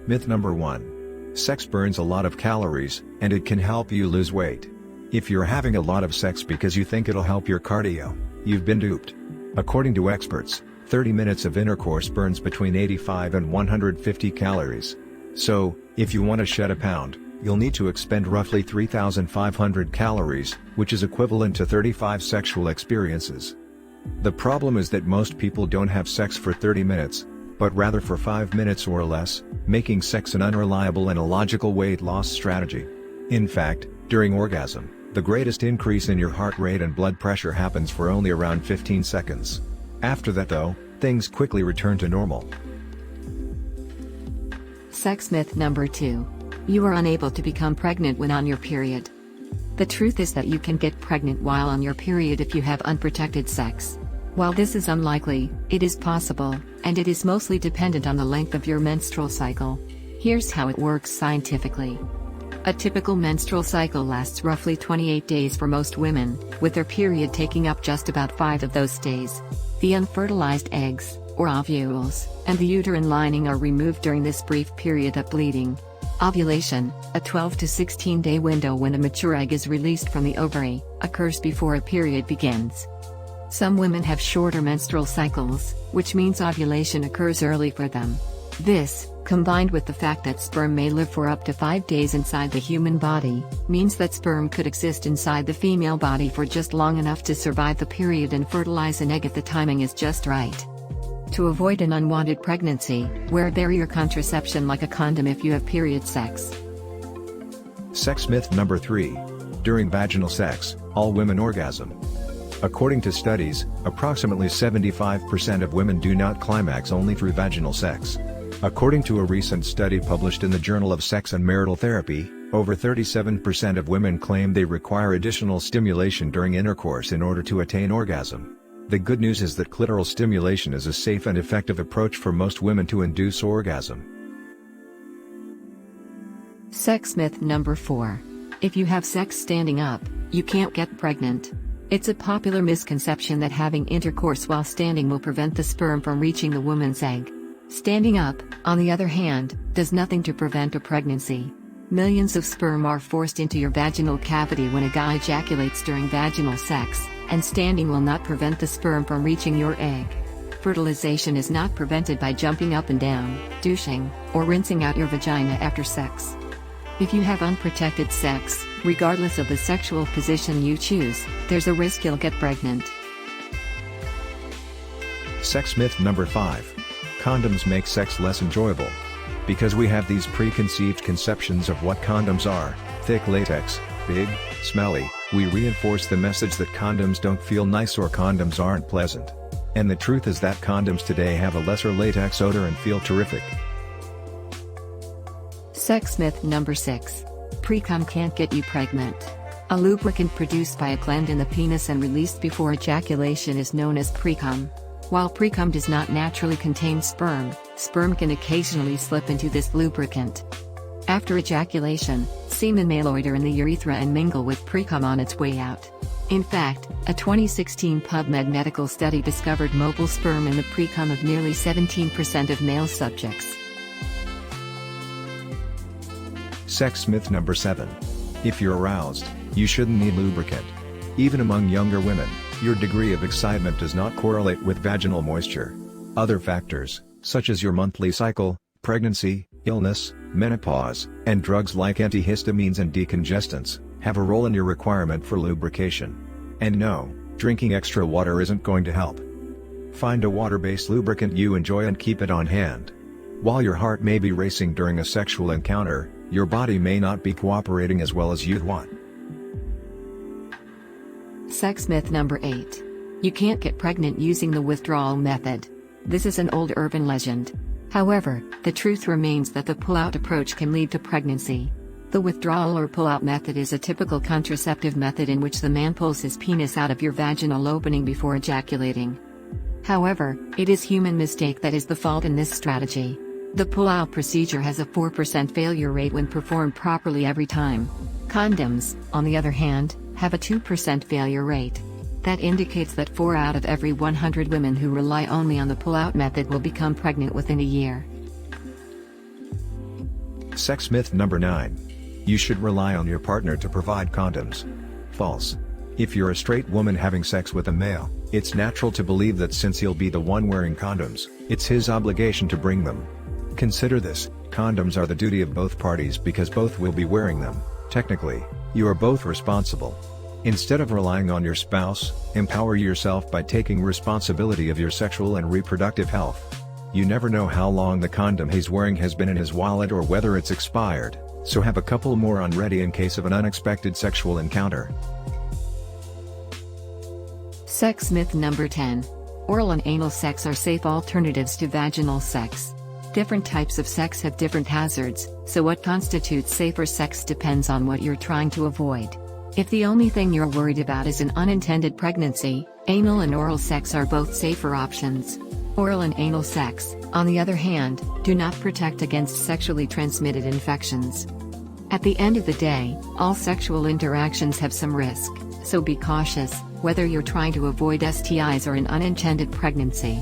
Myth number 1. Sex burns a lot of calories, and it can help you lose weight. If you're having a lot of sex because you think it'll help your cardio, you've been duped. According to experts, 30 minutes of intercourse burns between 85 and 150 calories. So, if you want to shed a pound, you'll need to expend roughly 3,500 calories, which is equivalent to 35 sexual experiences. The problem is that most people don't have sex for 30 minutes, but rather for 5 minutes or less, making sex an unreliable and illogical weight loss strategy. In fact, during orgasm, the greatest increase in your heart rate and blood pressure happens for only around 15 seconds. After that though, things quickly return to normal. Sex myth number 2. You are unable to become pregnant when on your period. The truth is that you can get pregnant while on your period if you have unprotected sex. While this is unlikely, it is possible, and it is mostly dependent on the length of your menstrual cycle. Here's how it works scientifically. A typical menstrual cycle lasts roughly 28 days for most women, with their period taking up just about 5 of those days. The unfertilized eggs, or ovules, and the uterine lining are removed during this brief period of bleeding. Ovulation, a 12 to 16-day window when a mature egg is released from the ovary, occurs before a period begins. Some women have shorter menstrual cycles, which means ovulation occurs early for them. This, combined with the fact that sperm may live for up to 5 days inside the human body, means that sperm could exist inside the female body for just long enough to survive the period and fertilize an egg if the timing is just right. To avoid an unwanted pregnancy, wear barrier contraception like a condom if you have period sex. Sex myth number 3. During vaginal sex, all women orgasm. According to studies, approximately 75% of women do not climax only through vaginal sex. According to a recent study published in the Journal of Sex and Marital Therapy, over 37% of women claim they require additional stimulation during intercourse in order to attain orgasm. The good news is that clitoral stimulation is a safe and effective approach for most women to induce orgasm. Sex myth number 4. If you have sex standing up, you can't get pregnant. It's a popular misconception that having intercourse while standing will prevent the sperm from reaching the woman's egg. Standing up, on the other hand, does nothing to prevent a pregnancy. Millions of sperm are forced into your vaginal cavity when a guy ejaculates during vaginal sex, and standing will not prevent the sperm from reaching your egg. Fertilization is not prevented by jumping up and down, douching, or rinsing out your vagina after sex. If you have unprotected sex, regardless of the sexual position you choose, there's a risk you'll get pregnant. Sex myth number 5. Condoms make sex less enjoyable. Because we have these preconceived conceptions of what condoms are, thick latex, big, smelly, we reinforce the message that condoms don't feel nice or condoms aren't pleasant. And the truth is that condoms today have a lesser latex odor and feel terrific. Sex myth number 6. Pre-cum can't get you pregnant. A lubricant produced by a gland in the penis and released before ejaculation is known as pre-cum. While pre-cum does not naturally contain sperm, sperm can occasionally slip into this lubricant. After ejaculation, semen may loiter in the urethra and mingle with pre-cum on its way out. In fact, a 2016 PubMed medical study discovered mobile sperm in the pre-cum of nearly 17% of male subjects. Sex myth number 7. If you're aroused, you shouldn't need lubricant. Even among younger women, your degree of excitement does not correlate with vaginal moisture. Other factors, such as your monthly cycle, pregnancy, illness, menopause, and drugs like antihistamines and decongestants, have a role in your requirement for lubrication. And no, drinking extra water isn't going to help. Find a water-based lubricant you enjoy and keep it on hand. While your heart may be racing during a sexual encounter, your body may not be cooperating as well as you'd want. Sex myth number 8. You can't get pregnant using the withdrawal method. This is an old urban legend. However, the truth remains that the pull-out approach can lead to pregnancy. The withdrawal or pull-out method is a typical contraceptive method in which the man pulls his penis out of your vaginal opening before ejaculating. However, it is human mistake that is the fault in this strategy. The pull-out procedure has a 4% failure rate when performed properly every time. Condoms, on the other hand, have a 2% failure rate. That indicates that 4 out of every 100 women who rely only on the pull-out method will become pregnant within a year. Sex myth number 9. You should rely on your partner to provide condoms. False. If you're a straight woman having sex with a male, it's natural to believe that since he'll be the one wearing condoms, it's his obligation to bring them. Consider this, condoms are the duty of both parties because both will be wearing them. Technically, you are both responsible. Instead of relying on your spouse, empower yourself by taking responsibility of your sexual and reproductive health. You never know how long the condom he's wearing has been in his wallet or whether it's expired, so have a couple more on ready in case of an unexpected sexual encounter. Sex myth number 10. Oral and anal sex are safe alternatives to vaginal sex. Different types of sex have different hazards, so what constitutes safer sex depends on what you're trying to avoid. If the only thing you're worried about is an unintended pregnancy, anal and oral sex are both safer options. Oral and anal sex, on the other hand, do not protect against sexually transmitted infections. At the end of the day, all sexual interactions have some risk, so be cautious, whether you're trying to avoid STIs or an unintended pregnancy.